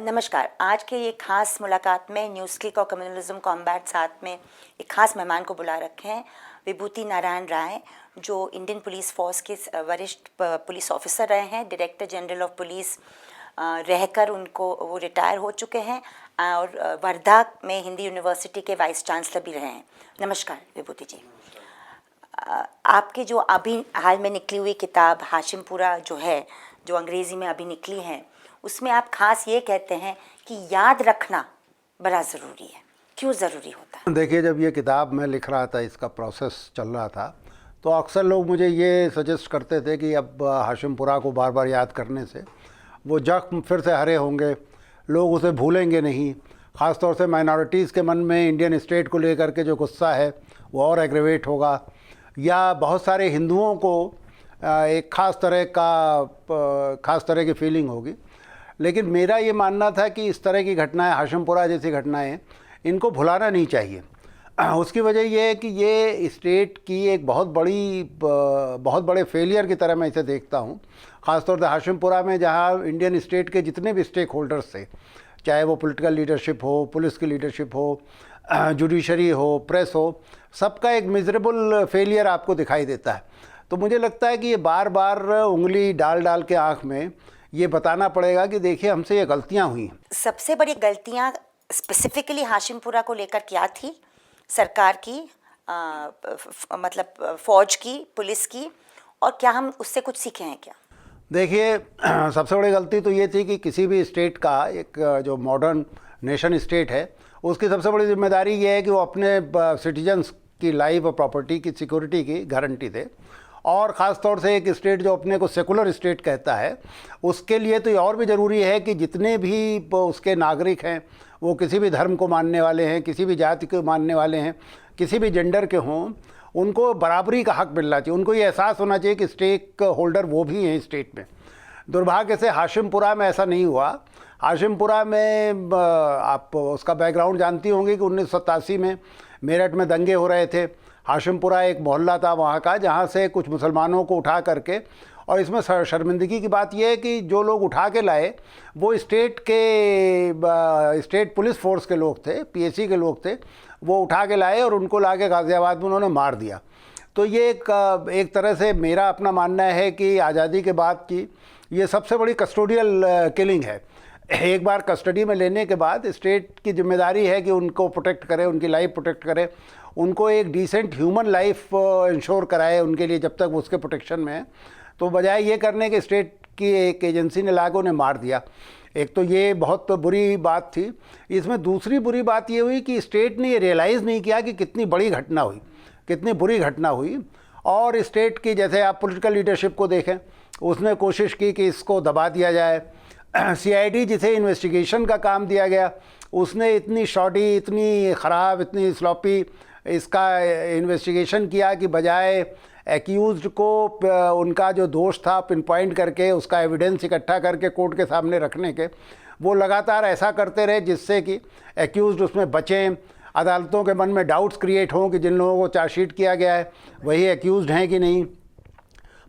नमस्कार। आज के ये खास मुलाकात में न्यूज़ क्लिक और कम्युनलिज्म कॉम्बैट साथ में एक खास मेहमान को बुला रखे हैं, विभूति नारायण राय, जो इंडियन पुलिस फोर्स के वरिष्ठ पुलिस ऑफिसर रहे हैं, डायरेक्टर जनरल ऑफ पुलिस रहकर उनको वो रिटायर हो चुके हैं और वर्धा में हिंदी यूनिवर्सिटी के वाइस चांसलर भी रहे हैं। नमस्कार विभूति जी। आपकी जो अभी हाल में निकली हुई किताब हाशिमपुरा जो है, जो अंग्रेज़ी में अभी निकली है, उसमें आप खास ये कहते हैं कि याद रखना बड़ा ज़रूरी है। क्यों ज़रूरी होता है? देखिए, जब ये किताब मैं लिख रहा था, इसका प्रोसेस चल रहा था, तो अक्सर लोग मुझे ये सजेस्ट करते थे कि अब हाशिमपुरा को बार बार याद करने से वो जख्म फिर से हरे होंगे, लोग उसे भूलेंगे नहीं। ख़ास तौर से माइनॉरिटीज़ के मन में इंडियन स्टेट को लेकर के जो गुस्सा है वो और एग्रेवेट होगा, या बहुत सारे हिंदुओं को एक ख़ास तरह की फीलिंग होगी। लेकिन मेरा ये मानना था कि इस तरह की घटनाएं, हाशिमपुरा जैसी घटनाएं, इनको भुलाना नहीं चाहिए। उसकी वजह यह है कि ये स्टेट की एक बहुत बड़े फेलियर की तरह मैं इसे देखता हूँ। ख़ासतौर से हाशिमपुरा में, जहाँ इंडियन स्टेट के जितने भी स्टेक होल्डर्स थे, चाहे वो पॉलिटिकल लीडरशिप हो, पुलिस की लीडरशिप हो, जुडिशरी हो, प्रेस हो, सबका एक मिजरेबल फेलियर आपको दिखाई देता है। तो मुझे लगता है कि ये बार बार उंगली डाल डाल के आँख में ये बताना पड़ेगा कि देखिए, हमसे ये गलतियां हुई हैं। सबसे बड़ी गलतियां स्पेसिफिकली हाशिमपुरा को लेकर क्या थी? सरकार की, मतलब फौज की, पुलिस की, और क्या हम उससे कुछ सीखे हैं क्या? देखिए, सबसे बड़ी गलती तो ये थी कि किसी भी स्टेट का, एक जो मॉडर्न नेशन स्टेट है, उसकी सबसे बड़ी जिम्मेदारी ये है कि वो अपने सिटीजन्स की लाइफ और प्रॉपर्टी की सिक्योरिटी की गारंटी दे। और ख़ास तौर से एक स्टेट जो अपने को सेकुलर स्टेट कहता है, उसके लिए तो ये और भी ज़रूरी है कि जितने भी उसके नागरिक हैं, वो किसी भी धर्म को मानने वाले हैं, किसी भी जाति को मानने वाले हैं, किसी भी जेंडर के हों, उनको बराबरी का हक मिलना चाहिए। उनको ये एहसास होना चाहिए कि स्टेक होल्डर वो भी हैं स्टेट में। दुर्भाग्य से हाशिमपुरा में ऐसा नहीं हुआ। हाशिमपुरा में आप उसका बैकग्राउंड जानती होंगी कि 1987 में मेरठ में दंगे हो रहे थे। हाशिमपुरा एक मोहल्ला था वहाँ का, जहाँ से कुछ मुसलमानों को उठा करके, और इसमें शर्मिंदगी की बात यह है कि जो लोग उठा के लाए वो स्टेट पुलिस फोर्स के लोग थे, पीएसी के लोग थे। वो उठा के लाए और उनको ला के गाज़ियाबाद में उन्होंने मार दिया। तो ये एक तरह से मेरा अपना मानना है कि आज़ादी के बाद की ये सबसे बड़ी कस्टोडियल किलिंग है। एक बार कस्टडी में लेने के बाद स्टेट की जिम्मेदारी है कि उनको प्रोटेक्ट करे, उनकी लाइफ प्रोटेक्ट करे, उनको एक डिसेंट ह्यूमन लाइफ इंश्योर कराए उनके लिए, जब तक वो उसके प्रोटेक्शन में है। तो बजाय ये करने के स्टेट की एक एजेंसी ने लाके उन्हें मार दिया। एक तो ये बहुत बुरी बात थी। इसमें दूसरी बुरी बात ये हुई कि स्टेट ने ये रियलाइज़ नहीं किया कि कितनी बड़ी घटना हुई, कितनी बुरी घटना हुई। और स्टेट की, जैसे आप पॉलिटिकल लीडरशिप को देखें, उसने कोशिश की कि इसको दबा दिया जाए। सीआईडी जिसे इन्वेस्टिगेशन का काम दिया गया, उसने इतनी शॉडी, इतनी ख़राब, इतनी स्लॉपी इसका इन्वेस्टिगेशन किया कि बजाय एक्यूज़्ड को उनका जो दोष था पिन पॉइंट करके, उसका एविडेंस इकट्ठा करके कोर्ट के सामने रखने के, वो लगातार ऐसा करते रहे जिससे कि एक्यूज़्ड उसमें बचें, अदालतों के मन में डाउट्स क्रिएट हों कि जिन लोगों को चार्जशीट किया गया है वही एक्यूज़्ड हैं कि नहीं।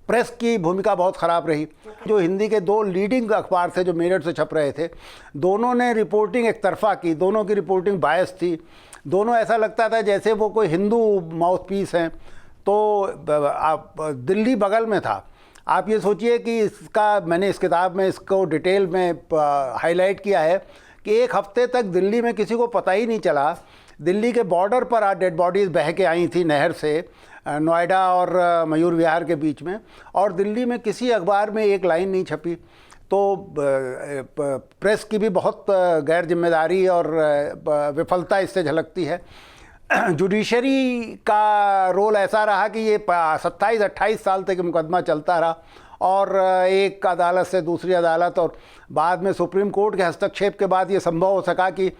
प्रेस की भूमिका बहुत ख़राब रही। जो हिंदी के 2 लीडिंग अखबार थे जो मेरठ से छप रहे थे, दोनों ने रिपोर्टिंग एक तरफा की, दोनों की रिपोर्टिंग बायस थी। दोनों ऐसा लगता था जैसे वो कोई हिंदू माउथ पीस हैं। तो आप, दिल्ली बगल में था। आप ये सोचिए कि मैंने इस किताब में इसको डिटेल में हाईलाइट किया है कि एक हफ्ते तक दिल्ली में किसी को पता ही नहीं चला। दिल्ली के बॉर्डर पर डेड बॉडीज़ बह के आई थी नहर से, नोएडा और मयूर विहार के बीच में, और दिल्ली में किसी अखबार में एक लाइन नहीं छपी। तो प्रेस की भी बहुत गैर जिम्मेदारी और विफलता इससे झलकती है। जुडिशरी का रोल ऐसा रहा कि ये 27-28 साल तक मुकदमा चलता रहा, और एक अदालत से दूसरी अदालत, और बाद में सुप्रीम कोर्ट के हस्तक्षेप के बाद ये संभव हो सका कि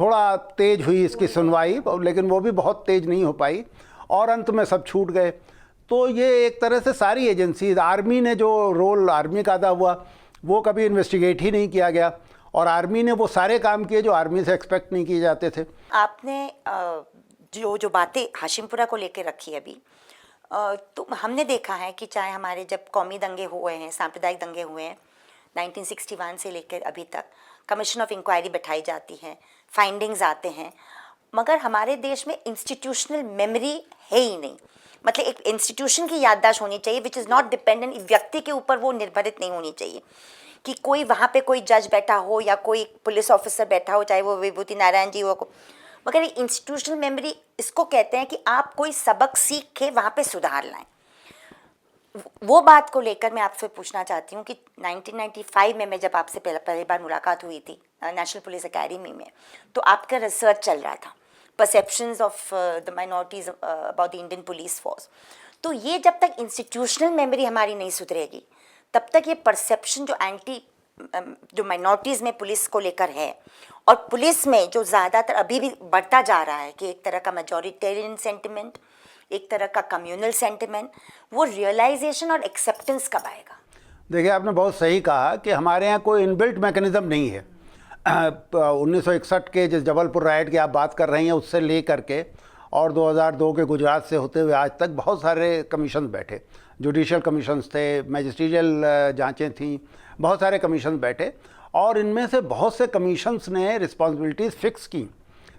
थोड़ा तेज़ हुई इसकी सुनवाई, लेकिन वो भी बहुत तेज़ नहीं हो पाई, और अंत में सब छूट गए। तो ये एक तरह से सारी एजेंसीज, आर्मी ने जो रोल आर्मी का अदा हुआ वो कभी इन्वेस्टिगेट ही नहीं किया गया, और आर्मी ने वो सारे काम किए जो आर्मी से एक्सपेक्ट नहीं किए जाते थे। आपने जो बातें हाशिमपुरा को लेकर रखी अभी, तो हमने देखा है कि चाहे हमारे जब कौमी दंगे हुए हैं, सांप्रदायिक दंगे हुए हैं 1961 से लेकर अभी तक, कमीशन ऑफ इंक्वायरी बैठाई जाती है, फाइंडिंग्स आते हैं, मगर हमारे देश में इंस्टीट्यूशनल मेमोरी है ही नहीं। मतलब एक इंस्टीट्यूशन की याददाश्त होनी चाहिए विच इज़ नॉट डिपेंडेंट, व्यक्ति के ऊपर वो निर्भरित नहीं होनी चाहिए कि कोई वहाँ पे कोई जज बैठा हो या कोई पुलिस ऑफिसर बैठा हो, चाहे वो विभूति नारायण जी हो को, मगर इंस्टीट्यूशनल मेमोरी इसको कहते हैं कि आप कोई सबक सीख के वहाँ पे सुधार लाएं। वो बात को लेकर मैं आपसे पूछना चाहती हूँ कि 1995 में मैं जब आपसे पहली बार मुलाकात हुई थी नेशनल पुलिस एकेडमी में, तो आपका रिसर्च चल रहा था perceptions of the minorities about the Indian police force. तो ये जब तक इंस्टीट्यूशनल मेमोरी हमारी नहीं सुधरेगी तब तक ये परसेप्शन जो माइनॉरिटीज़ में पुलिस को लेकर है, और पुलिस में जो ज़्यादातर अभी भी बढ़ता जा रहा है कि एक तरह का मेजॉरिटेरियन सेंटिमेंट, एक तरह का कम्युनल सेंटिमेंट, वो रियलाइजेशन और एक्सेप्टेंस कब आएगा? देखिए, आपने बहुत सही कहा कि हमारे यहाँ कोई इनबिल्ट मैकेनिज्म नहीं है। 1961 के जिस जबलपुर राइट की आप बात कर रही हैं उससे ले करके और 2002 के गुजरात से होते हुए आज तक बहुत सारे कमीशन बैठे, जुडिशल कमीशंस थे, मैजिस्ट्रियल जांचें थीं, बहुत सारे कमीशन बैठे, और इनमें से बहुत से कमीशंस ने रिस्पॉन्सिबिलिटीज़ फिक्स की,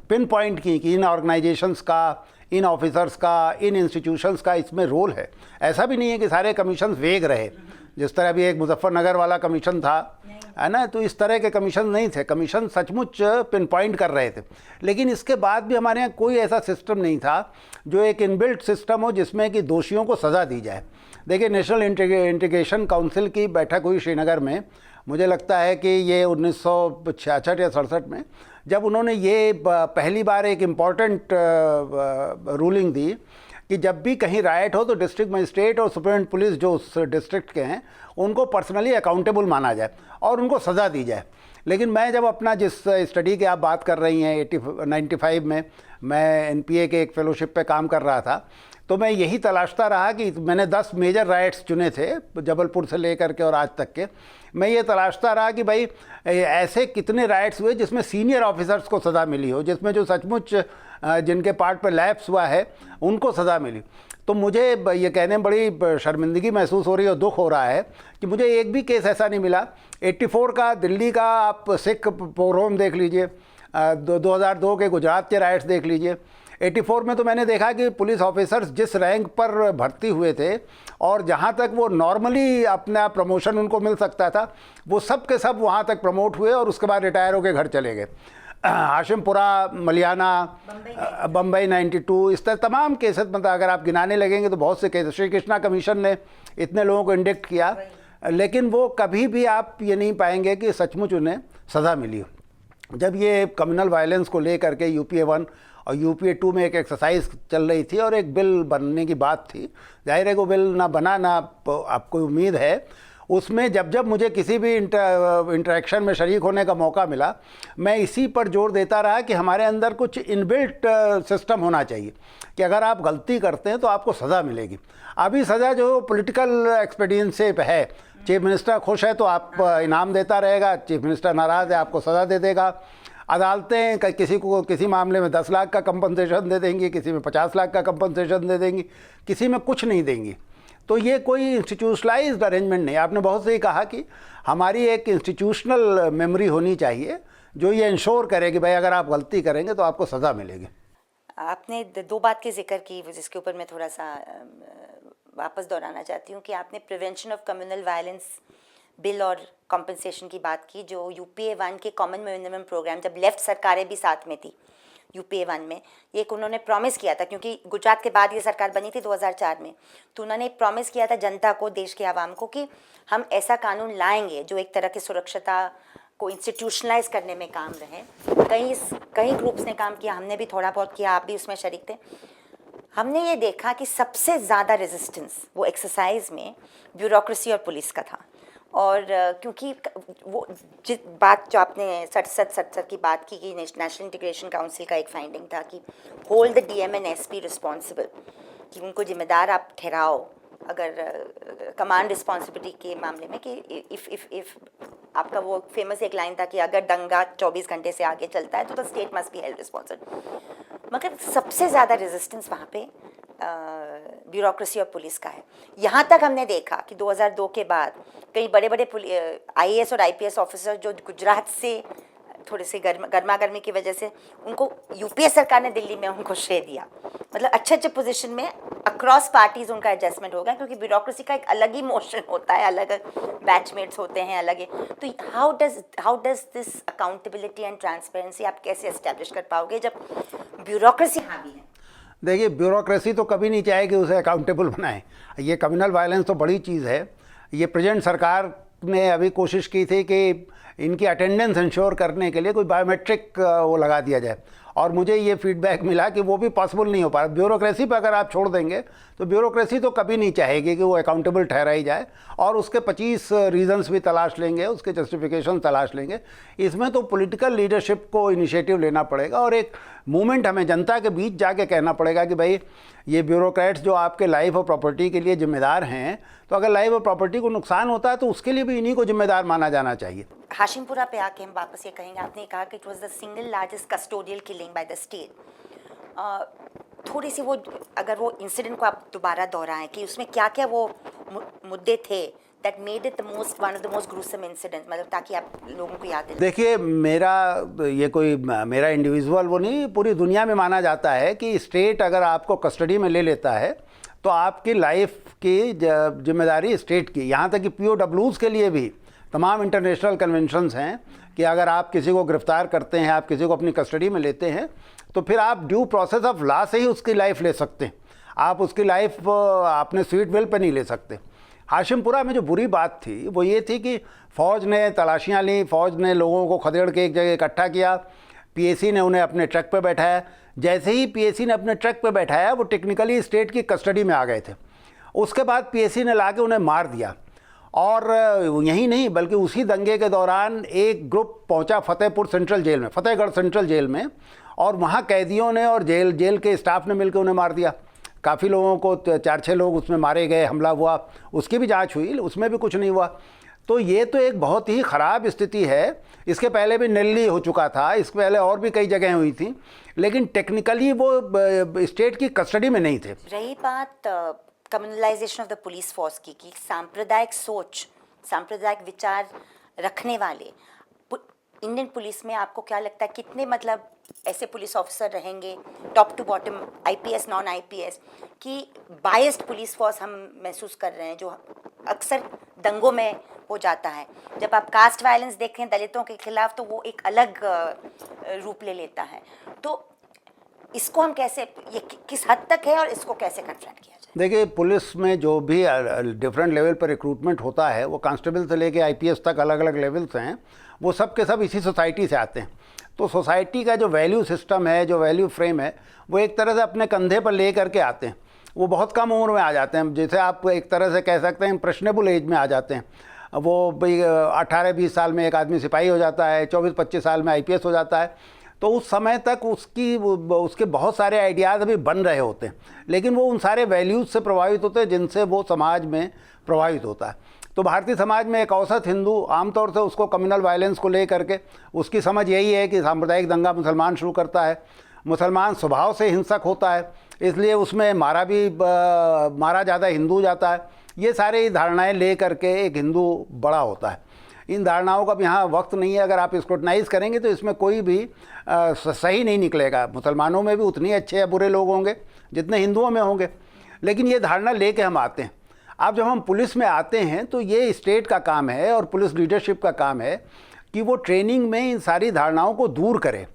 पिन पॉइंट की कि इन ऑर्गेनाइजेशंस का, इन ऑफिसर्स का, इन इंस्टीट्यूशंस का इसमें रोल है। ऐसा भी नहीं है कि सारे कमीशंस वेग रहे, जिस तरह भी एक मुजफ्फरनगर वाला कमीशन था, है ना, तो इस तरह के कमीशन नहीं थे। कमीशन सचमुच पिन पॉइंट कर रहे थे, लेकिन इसके बाद भी हमारे यहाँ कोई ऐसा सिस्टम नहीं था जो एक इनबिल्ट सिस्टम हो जिसमें कि दोषियों को सज़ा दी जाए। देखिए, नेशनल इंटीग्रेशन काउंसिल की बैठक हुई श्रीनगर में, मुझे लगता है कि ये 1966 या 67 में, जब उन्होंने ये पहली बार एक इम्पॉर्टेंट रूलिंग दी कि जब भी कहीं राइट हो तो डिस्ट्रिक्ट मजिस्ट्रेट और सुप्रीम पुलिस जो उस डिस्ट्रिक्ट के हैं उनको पर्सनली अकाउंटेबल माना जाए और उनको सज़ा दी जाए। लेकिन मैं जब अपना जिस स्टडी की आप बात कर रही हैं 95 में मैं NPA के एक फेलोशिप पे काम कर रहा था, तो मैं यही तलाशता रहा कि मैंने 10 मेजर राइट्स चुने थे जबलपुर से लेकर के और आज तक के। मैं ये तलाशता रहा कि भाई ऐसे कितने राइट्स हुए जिसमें सीनियर ऑफिसर्स को सज़ा मिली हो, जिसमें जो सचमुच जिनके पार्ट पर लैप्स हुआ है उनको सज़ा मिली। तो मुझे ये कहने में बड़ी शर्मिंदगी महसूस हो रही है और दुख हो रहा है कि मुझे एक भी केस ऐसा नहीं मिला। 84 का दिल्ली का आप सिख पोग्रोम देख लीजिए, 2002 के गुजरात के राइट्स देख लीजिए। 84 में तो मैंने देखा कि पुलिस ऑफिसर्स जिस रैंक पर भर्ती हुए थे और जहाँ तक वो नॉर्मली अपना प्रमोशन उनको मिल सकता था, वो सब के सब वहाँ तक प्रमोट हुए और उसके बाद रिटायर होकर घर चले गए। हाशिमपुरा, मलियाना, बम्बई 92, इस तरह तमाम केसेस, मतलब अगर आप गिनाने लगेंगे तो बहुत से केसेस। श्री कृष्णा कमीशन ने इतने लोगों को इंडिक्ट किया, लेकिन वो कभी भी आप ये नहीं पाएंगे कि सचमुच उन्हें सज़ा मिली। जब ये कम्युनल वायलेंस को लेकर के UPA 1 और UPA 2 में एक एक्सरसाइज चल रही थी और एक बिल बनने की बात थी, जाहिर है वो बिल ना बना, ना आपको उम्मीद है। उसमें जब जब मुझे किसी भी इंटरेक्शन में शरीक होने का मौका मिला, मैं इसी पर जोर देता रहा कि हमारे अंदर कुछ इनबिल्ट सिस्टम होना चाहिए कि अगर आप गलती करते हैं तो आपको सज़ा मिलेगी। अभी सज़ा जो पॉलिटिकल एक्सपीडियंस से है, चीफ मिनिस्टर खुश है तो आप इनाम देता रहेगा, चीफ मिनिस्टर नाराज़ है आपको सज़ा दे देगा। अदालतें किसी को किसी मामले में 10 लाख का कंपनसेशन दे देंगी, किसी में 50 लाख का कंपनसेशन दे देंगी, किसी में कुछ नहीं देंगी। तो ये कोई इंस्टीट्यूशनलाइज्ड अरेंजमेंट नहीं। आपने बहुत सही कहा कि हमारी एक इंस्टीट्यूशनल मेमोरी होनी चाहिए जो ये इंश्योर करे कि भाई अगर आप गलती करेंगे तो आपको सज़ा मिलेगी। आपने 2 बात की जिक्र की जिसके ऊपर मैं थोड़ा सा वापस दोहराना चाहती हूँ कि आपने prevention of communal violence bill और कॉम्पनसेशन की बात की, जो UPA 1 के कॉमन मिनिमम प्रोग्राम, जब लेफ्ट सरकारें भी साथ में थी UPA 1 में, ये उन्होंने प्रॉमिस किया था, क्योंकि गुजरात के बाद ये सरकार बनी थी 2004 में, तो उन्होंने प्रॉमिस किया था जनता को, देश के आवाम को, कि हम ऐसा कानून लाएंगे जो एक तरह की सुरक्षता को इंस्टीट्यूशनलाइज करने में काम रहे। कई ग्रुप्स ने काम किया, हमने भी थोड़ा बहुत किया, आप भी उसमें शरीक थे। हमने ये देखा कि सबसे ज़्यादा रेजिस्टेंस वो एक्सरसाइज में ब्यूरोक्रेसी और पुलिस का था। और क्योंकि वो जिस बात जो आपने 67 की बात की कि नेशनल इंटीग्रेशन काउंसिल का एक फाइंडिंग था कि hold the DM and SP responsible, कि उनको जिम्मेदार आप ठहराओ अगर कमांड रिस्पॉन्सिबिलिटी के मामले में, कि इफ़ आपका वो फेमस एक लाइन था कि अगर दंगा 24 घंटे से आगे चलता है तो the state must be held responsible. मगर सबसे ज़्यादा रेजिस्टेंस वहाँ पे ब्यूरोक्रेसी और पुलिस का है। यहाँ तक हमने देखा कि 2002 के बाद कई बड़े बड़े आईएएस और आईपीएस ऑफिसर जो गुजरात से थोड़े से गर्मा गर्मी की वजह से उनको यूपीए सरकार ने दिल्ली में उनको श्रेय दिया, मतलब अच्छे अच्छे पोजीशन में अक्रॉस पार्टीज उनका एडजस्टमेंट हो गया, क्योंकि ब्यूरोक्रेसी का एक अलग ही मोशन होता है, अलग बैचमेट्स होते हैं अलग ही। तो how does this accountability and transparency आप कैसे एस्टेब्लिश कर पाओगे जब ब्यूरोक्रेसी हावी है? देखिए, ब्यूरोक्रेसी तो कभी नहीं चाहे कि उसे अकाउंटेबल बनाए। ये कम्युनल वायलेंस तो बड़ी चीज़ है। ये प्रेजेंट सरकार ने अभी कोशिश की थी कि इनकी अटेंडेंस इंश्योर करने के लिए कोई बायोमेट्रिक वो लगा दिया जाए, और मुझे ये फीडबैक मिला कि वो भी पॉसिबल नहीं हो पा रहा। ब्यूरोक्रेसी पर अगर आप छोड़ देंगे तो ब्यूरोक्रेसी तो कभी नहीं चाहेगी कि वो अकाउंटेबल ठहराई जाए, और उसके 25 रीजंस भी तलाश लेंगे, उसके जस्टिफिकेशन तलाश लेंगे। इसमें तो पॉलिटिकल लीडरशिप को इनिशिएटिव लेना पड़ेगा, और एक मूवमेंट हमें जनता के बीच जाके कहना पड़ेगा कि भाई ये ब्यूरोक्रेट्स जो आपके लाइफ और प्रॉपर्टी के लिए जिम्मेदार हैं, तो अगर लाइफ और प्रॉपर्टी को नुकसान होता है तो उसके लिए भी इन्हीं को जिम्मेदार माना जाना चाहिए। हाशिमपुरा पे आके हम वापस ये कहेंगे, आपने कहा कि it was the single largest custodial killing by the state. थोड़ी सी वो अगर वो इंसिडेंट को आप दोबारा दोहराएं कि उसमें क्या क्या वो मुद्दे थे that made it one of the most gruesome incident, मतलब ताकि आप लोगों को याद दिलाएं। देखिए, मेरा इंडिविजुअल वो नहीं, पूरी दुनिया में माना जाता है कि स्टेट अगर आपको कस्टडी में ले लेता है तो आपकी लाइफ की जिम्मेदारी स्टेट की। यहाँ तक कि POWs के लिए भी तमाम इंटरनेशनल कन्वेंशंस हैं कि अगर आप किसी को गिरफ्तार करते हैं, आप किसी को अपनी कस्टडी में लेते हैं, तो फिर आप ड्यू प्रोसेस ऑफ लॉ से ही उसकी लाइफ ले सकते हैं। आप उसकी लाइफ अपने स्वीट विल पे नहीं ले सकते। हाशिमपुरा में जो बुरी बात थी वो ये थी कि फ़ौज ने तलाशियाँ ली, फ़ौज ने लोगों को खदेड़ के एक जगह इकट्ठा किया, PAC ने उन्हें अपने ट्रक पे बैठाया। जैसे ही PAC ने अपने ट्रक पे बैठाया, वो टेक्निकली स्टेट की कस्टडी में आ गए थे। उसके बाद PAC ने ला के उन्हें मार दिया, और यही नहीं बल्कि उसी दंगे के दौरान एक ग्रुप पहुंचा फतेहपुर सेंट्रल जेल में, फतेहगढ़ सेंट्रल जेल में, और वहां कैदियों ने और जेल के स्टाफ ने मिलकर उन्हें मार दिया। काफ़ी लोगों को 4-6 लोग उसमें मारे गए, हमला हुआ, उसकी भी जांच हुई, उसमें भी कुछ नहीं हुआ। तो ये तो एक बहुत ही ख़राब स्थिति है। इसके पहले भी दिल्ली हो चुका था, इसके पहले और भी कई जगह हुई थी, लेकिन टेक्निकली वो स्टेट की कस्टडी में नहीं थे। रही बात communalisation of the police force की कि सांप्रदायिक सोच, सांप्रदायिक विचार रखने वाले इंडियन पुलिस में आपको क्या लगता है कितने मतलब ऐसे पुलिस ऑफिसर रहेंगे top to bottom, IPS non IPS, कि बायस्ड पुलिस फोर्स हम महसूस कर रहे हैं जो अक्सर दंगों में हो जाता है। जब आप कास्ट वायलेंस देखें दलितों के खिलाफ तो वो एक अलग रूप ले लेता है। तो इसको हम कैसे, ये किस हद तक है और इसको कैसे कन्फ्रंट किया जाए? देखिए, पुलिस में जो भी डिफरेंट लेवल पर रिक्रूटमेंट होता है, वो कांस्टेबल से लेके आईपीएस तक अलग अलग लेवल्स हैं, वो सब के सब इसी सोसाइटी से आते हैं। तो सोसाइटी का जो वैल्यू सिस्टम है, जो वैल्यू फ्रेम है, वो एक तरह से अपने कंधे पर ले करके आते हैं। वो बहुत कम उम्र में आ जाते हैं, जैसे आप एक तरह से कह सकते हैं इम्प्रेशनेबल एज में आ जाते हैं। वो भाई 18-20 साल में एक आदमी सिपाही हो जाता है, 24-25 साल में आईपीएस हो जाता है। तो उस समय तक उसके बहुत सारे आइडियाज़ अभी बन रहे होते हैं, लेकिन वो उन सारे वैल्यूज़ से प्रभावित होते हैं जिनसे वो समाज में प्रभावित होता है। तो भारतीय समाज में एक औसत हिंदू आमतौर से उसको कम्युनल वायलेंस को ले करके उसकी समझ यही है कि सांप्रदायिक दंगा मुसलमान शुरू करता है, मुसलमान स्वभाव से हिंसक होता है, इसलिए उसमें मारा ज़्यादा हिंदू जाता है। ये सारे धारणाएँ ले करके एक हिंदू बड़ा होता है। इन धारणाओं का भी यहाँ वक्त नहीं है। अगर आप स्क्रूटनाइज करेंगे तो इसमें कोई भी सही नहीं निकलेगा। मुसलमानों में भी उतने अच्छे या बुरे लोग होंगे जितने हिंदुओं में होंगे, लेकिन ये धारणा लेके हम आते हैं। अब जब हम पुलिस में आते हैं तो ये स्टेट का काम है और पुलिस लीडरशिप का काम है कि वो ट्रेनिंग में इन सारी धारणाओं को दूर करे,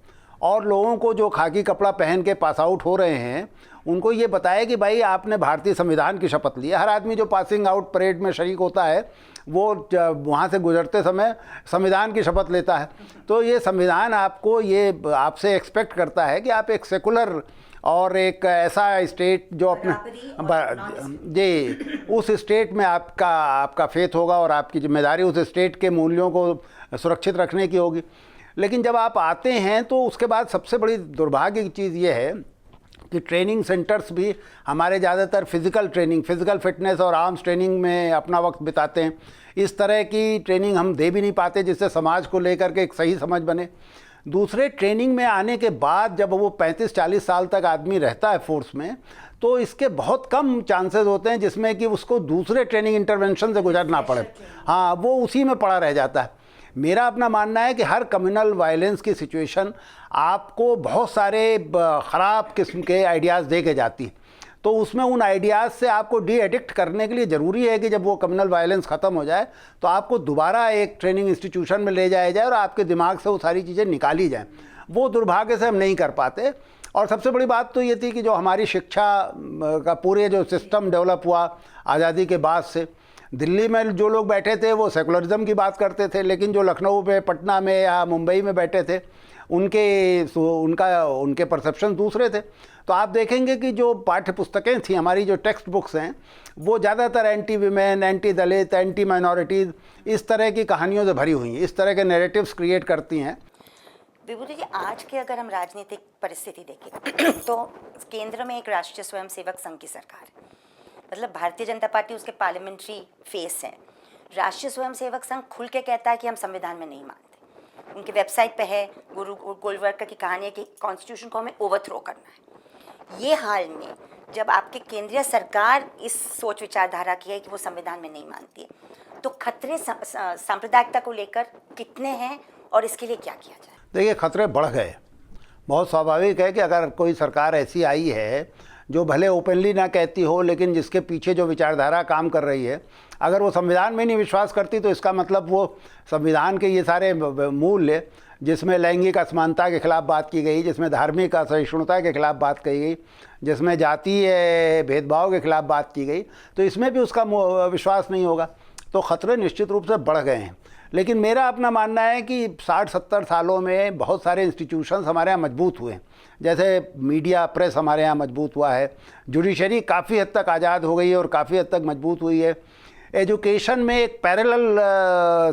और लोगों को जो खाकी कपड़ा पहन के पास आउट हो रहे हैं उनको ये बताए कि भाई आपने भारतीय संविधान की शपथ ली है। हर आदमी जो पासिंग आउट परेड में शरीक होता है वो वहाँ से गुजरते समय संविधान की शपथ लेता है। तो ये संविधान आपसे एक्सपेक्ट करता है कि आप एक सेकुलर और एक ऐसा स्टेट जो अपने उस स्टेट में आपका फेथ होगा और आपकी जिम्मेदारी उस स्टेट के मूल्यों को सुरक्षित रखने की होगी। लेकिन जब आप आते हैं तो उसके बाद सबसे बड़ी दुर्भाग्य की चीज़ ये है कि ट्रेनिंग सेंटर्स भी हमारे ज़्यादातर फिज़िकल फिटनेस और आर्म्स ट्रेनिंग में अपना वक्त बिताते हैं। इस तरह की ट्रेनिंग हम दे भी नहीं पाते जिससे समाज को लेकर के एक सही समझ बने। दूसरे, ट्रेनिंग में आने के बाद जब वो 35-40 साल तक आदमी रहता है फोर्स में, तो इसके बहुत कम चांसेस होते हैं जिसमें कि उसको दूसरे ट्रेनिंग इंटरवेंशन से गुजरना पड़े। हाँ, वो उसी में पड़ा रह जाता है। मेरा अपना मानना है कि हर कम्युनल वायलेंस की सिचुएशन आपको बहुत सारे ख़राब किस्म के आइडियाज़ दे के जाती है, तो उसमें उन आइडियाज़ से आपको डी एडिक्ट करने के लिए ज़रूरी है कि जब वो कम्युनल वायलेंस ख़त्म हो जाए तो आपको दोबारा एक ट्रेनिंग इंस्टीट्यूशन में ले जाया जाए और आपके दिमाग से वो सारी चीज़ें निकाली जाएँ। वो दुर्भाग्य से हम नहीं कर पाते। और सबसे बड़ी बात तो ये थी कि जो हमारी शिक्षा का पूरे जो सिस्टम डेवलप हुआ आज़ादी के बाद से, दिल्ली में जो लोग बैठे थे वो सेकुलरिज्म की बात करते थे, लेकिन जो लखनऊ में, पटना में या मुंबई में बैठे थे उनके परसेप्शन दूसरे थे। तो आप देखेंगे कि जो पाठ्य पुस्तकें थी, हमारी जो टेक्स्ट बुक्स हैं, वो ज़्यादातर एंटी वीमेन, एंटी दलित, एंटी माइनॉरिटीज़, इस तरह की कहानियों से भरी हुई हैं, इस तरह के नैरेटिव्स क्रिएट करती हैं। विभूति जी, आज के अगर हम राजनीतिक परिस्थिति देखें तो केंद्र में एक राष्ट्रीय स्वयंसेवक संघ की सरकार है, मतलब भारतीय जनता पार्टी उसके पार्लियामेंट्री फेस है। राष्ट्रीय स्वयंसेवक संघ खुल के कहता है कि हम संविधान में नहीं मानते। उनकी वेबसाइट पे है, गुरु गोलवलकर की कहानी है कि कॉन्स्टिट्यूशन को हमें ओवरथ्रो करना है। ये हाल में जब आपकी केंद्रीय सरकार इस सोच विचारधारा की है कि वो संविधान में नहीं मानती है, तो खतरे सांप्रदायिकता को लेकर कितने हैं और इसके लिए क्या किया जाए? देखिए, खतरे बढ़ गए। बहुत स्वाभाविक है कि अगर कोई सरकार ऐसी आई है जो भले ओपनली ना कहती हो, लेकिन जिसके पीछे जो विचारधारा काम कर रही है, अगर वो संविधान में नहीं विश्वास करती तो इसका मतलब वो संविधान के ये सारे मूल्य, जिसमें लैंगिक असमानता के खिलाफ बात की गई, जिसमें धार्मिक असहिष्णुता के खिलाफ बात कही गई, जिसमें जातीय भेदभाव के खिलाफ बात की गई, तो इसमें भी उसका विश्वास नहीं होगा। तो खतरे निश्चित रूप से बढ़ गए हैं। लेकिन मेरा अपना मानना है कि 60-70 सालों में बहुत सारे इंस्टीट्यूशंस हमारे यहाँ मजबूत हुए हैं। जैसे मीडिया, प्रेस हमारे यहाँ मजबूत हुआ है, जुडिशरी काफ़ी हद तक आज़ाद हो गई है और काफ़ी हद तक मजबूत हुई है। एजुकेशन में एक पैरेलल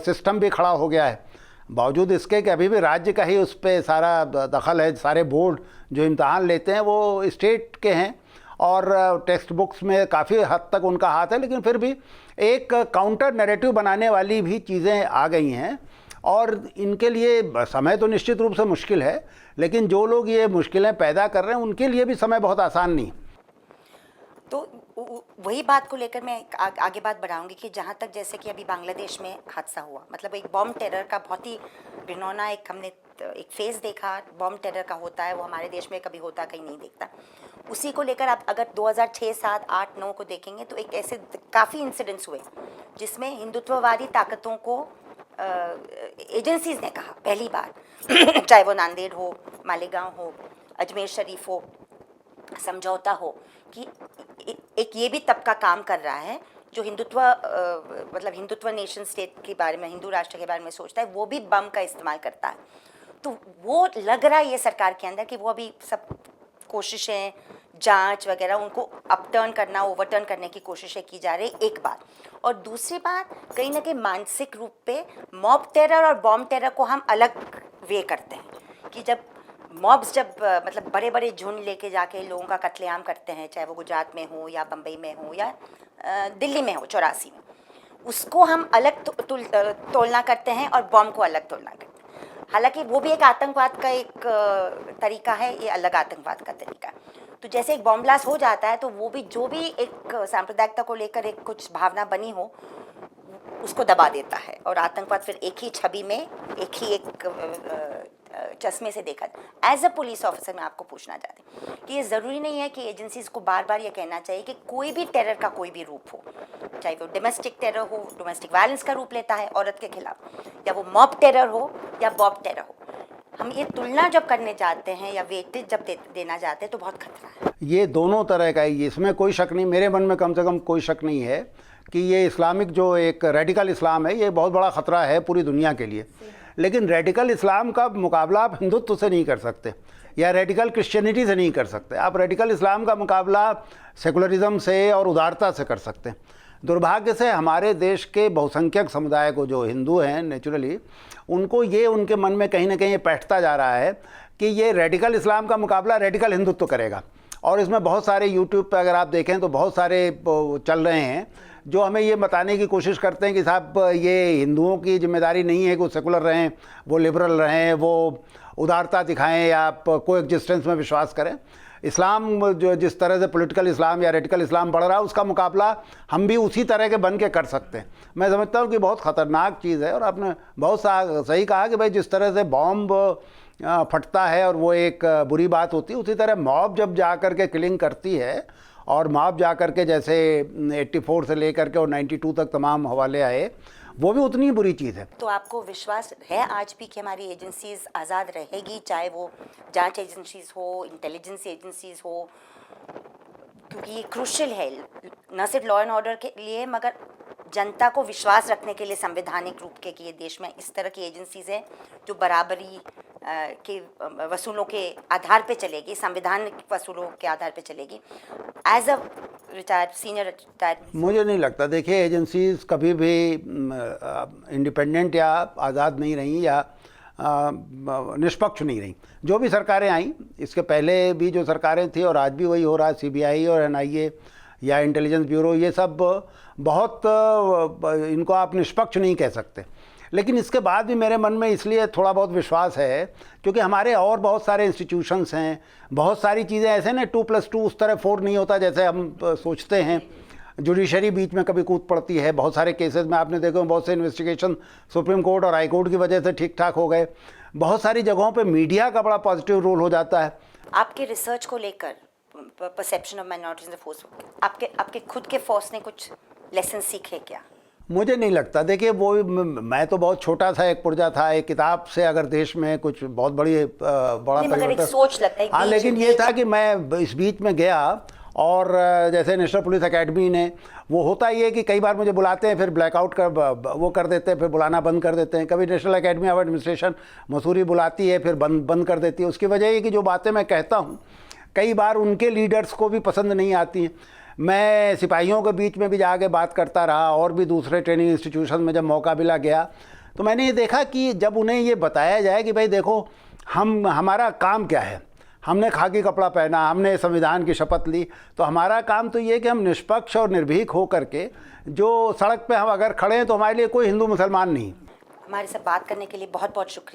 सिस्टम भी खड़ा हो गया है, बावजूद इसके कि अभी भी राज्य का ही उस पर सारा दखल है। सारे बोर्ड जो इम्तहान लेते हैं वो स्टेट के हैं और टेक्स्ट बुक्स में काफ़ी हद तक उनका हाथ है, लेकिन फिर भी एक काउंटर नैरेटिव बनाने वाली भी चीज़ें आ गई हैं। और इनके लिए समय तो निश्चित रूप से मुश्किल है, लेकिन जो लोग ये मुश्किलें पैदा कर रहे हैं उनके लिए भी समय बहुत आसान नहीं। तो वही बात को लेकर मैं आगे बात बढ़ाऊंगी कि जहाँ तक जैसे कि अभी बांग्लादेश में हादसा हुआ, मतलब एक बॉम्ब टेरर का बहुत ही घिनौना हमने एक फेस देखा। बॉम्ब टेरर का होता है, वो हमारे देश में कभी होता कहीं नहीं देखता। उसी को लेकर आप अगर 2006, 7, 8, 9 को देखेंगे तो एक ऐसे काफ़ी इंसिडेंट्स हुए जिसमें हिंदुत्ववादी ताकतों को एजेंसीज ने कहा पहली बार चाहे वो नांदेड़ हो, मालेगांव हो, अजमेर शरीफ हो, समझौता हो, कि एक ये भी तबका काम कर रहा है जो मतलब हिंदुत्व नेशन स्टेट के बारे में, हिंदू राष्ट्र के बारे में सोचता है, वो भी बम का इस्तेमाल करता है। तो वो लग रहा है ये सरकार के अंदर कि वो अभी सब कोशिशें, जांच वगैरह, उनको अपटर्न करना, ओवरटर्न करने की कोशिशें की जा रही, एक बात। और दूसरी बात, कहीं ना कहीं मानसिक रूप पे मॉब टेरर और बॉम्ब टेरर को हम अलग वे करते हैं कि जब मॉब्स मतलब बड़े बड़े झुंड लेके जाके लोगों का कत्लेआम करते हैं, चाहे वो गुजरात में हो या बम्बई में हो या दिल्ली में हो 84 में, उसको हम अलग तोलना करते हैं और बॉम्ब को अलग तोलना करते हैं। हालांकि वो भी एक आतंकवाद का एक तरीका है, ये अलग आतंकवाद का तरीका है। तो जैसे एक बॉम्ब ब्लास्ट हो जाता है तो वो भी जो भी एक सांप्रदायिकता को लेकर एक कुछ भावना बनी हो उसको दबा देता है, और आतंकवाद फिर एक ही छवि में, एक ही एक चश्मे से देखा। एज अ पुलिस ऑफिसर मैं आपको पूछना चाहती हूँ कि ये ज़रूरी नहीं है कि एजेंसीज को बार बार ये कहना चाहिए कि कोई भी टेरर का कोई भी रूप हो, चाहे वो डोमेस्टिक टेरर हो, डोमेस्टिक वायलेंस का रूप लेता है औरत के खिलाफ, या वो मॉब टेरर हो या बॉब टेरर हो, हम ये तुलना जब करने जाते हैं या वेटेज जब देना चाहते हैं तो बहुत खतरा है। ये दोनों तरह का है, इसमें कोई शक नहीं, मेरे मन में कम से कम कोई शक नहीं है कि ये इस्लामिक जो एक रेडिकल इस्लाम है ये बहुत बड़ा ख़तरा है पूरी दुनिया के लिए। लेकिन रेडिकल इस्लाम का मुकाबला आप हिंदुत्व से नहीं कर सकते या रेडिकल क्रिश्चियनिटी से नहीं कर सकते। आप रेडिकल इस्लाम का मुकाबला सेकुलरिज्म से और उदारता से कर सकते हैं। दुर्भाग्य से हमारे देश के बहुसंख्यक समुदाय को, जो हिंदू हैं नेचुरली, उनको ये उनके मन में कहीं ना कहीं बैठता जा रहा है कि ये रेडिकल इस्लाम का मुकाबला रेडिकल हिंदुत्व करेगा। और इसमें बहुत सारे यूट्यूब पे अगर आप देखें तो बहुत सारे चल रहे हैं जो हमें ये बताने की कोशिश करते हैं कि साहब ये हिंदुओं की जिम्मेदारी नहीं है कि वो सेकुलर रहें, वो लिबरल रहें, वो उदारता दिखाएं या कोएग्जिस्टेंस में विश्वास करें। इस्लाम जो जिस तरह से पॉलिटिकल इस्लाम या रेडिकल इस्लाम बढ़ रहा है, उसका मुकाबला हम भी उसी तरह के बन के कर सकते हैं। मैं समझता हूँ कि बहुत ख़तरनाक चीज़ है। और आपने बहुत सही कहा कि भाई जिस तरह से बॉम्ब फटता है और वो एक बुरी बात होती है, उसी तरह मॉब जब जा कर के किलिंग करती है, और मॉब जा कर के जैसे 84 से लेकर के और 92 तक तमाम हवाले आए, वो भी उतनी ही बुरी चीज़ है। तो आपको विश्वास है आज भी कि हमारी एजेंसीज आज़ाद रहेगी, चाहे वो जांच एजेंसीज हो, इंटेलिजेंस एजेंसीज हो, क्योंकि ये क्रूशियल है न सिर्फ लॉ एंड ऑर्डर के लिए मगर जनता को विश्वास रखने के लिए संवैधानिक रूप के कि ये देश में इस तरह की एजेंसीज हैं जो बराबरी के वसूलों के आधार पे चलेगी, संवैधानिक वसूलों के आधार पे चलेगी। As a retired senior retired, मुझे नहीं लगता, देखिए एजेंसीज कभी भी इंडिपेंडेंट या आज़ाद नहीं रही या निष्पक्ष नहीं रही। जो भी सरकारें आई, इसके पहले भी जो सरकारें थी और आज भी वही हो रहा है, सीबीआई और एनआईए या इंटेलिजेंस ब्यूरो, ये सब बहुत इनको आप निष्पक्ष नहीं कह सकते। लेकिन इसके बाद भी मेरे मन में इसलिए थोड़ा बहुत विश्वास है क्योंकि हमारे और बहुत सारे इंस्टीट्यूशंस हैं, बहुत सारी चीज़ें ऐसे ना 2+2 उस तरह 4 नहीं होता जैसे हम सोचते हैं। जुडिशरी बीच में कभी कूद पड़ती है, बहुत सारे केसेस में आपने देखो बहुत से इन्वेस्टिगेशन सुप्रीम कोर्ट और हाई कोर्ट की वजह से ठीक ठाक हो गए। बहुत सारी जगहों पे मीडिया का बड़ा पॉजिटिव रोल हो जाता है। आपके रिसर्च को लेकर perception of minorities in the force, आपके खुद के फोर्स ने कुछ लेसन सीखे क्या? मुझे नहीं लगता। देखिए वो मैं तो बहुत छोटा सा एक पुर्जा था, एक किताब से अगर देश में कुछ बहुत बड़ा परिवर्तन सोच लगता है। हाँ, लेकिन ये था कि मैं इस बीच में गया और जैसे नेशनल पुलिस एकेडमी ने, वो होता ही है कि कई बार मुझे बुलाते हैं फिर ब्लैकआउट कर वो कर देते हैं, फिर बुलाना बंद कर देते हैं। कभी national academy of administration Mussoorie बुलाती है फिर बंद कर देती है। उसकी वजह ये कि जो बातें मैं कहता हूँ कई बार उनके लीडर्स को भी पसंद नहीं आती हैं। मैं सिपाहियों के बीच में भी जाके बात करता रहा और भी दूसरे ट्रेनिंग इंस्टीट्यूशन में जब मौका मिला गया, तो मैंने ये देखा कि जब उन्हें ये बताया जाए कि भाई देखो हमारा काम क्या है, हमने खाकी कपड़ा पहना, हमने संविधान की शपथ ली, तो हमारा काम तो ये कि हम निष्पक्ष और निर्भीक हो करके जो सड़क पे हम अगर खड़े हैं तो हमारे लिए कोई हिंदू मुसलमान नहीं। हमारे साथ बात करने के लिए बहुत बहुत शुक्रिया।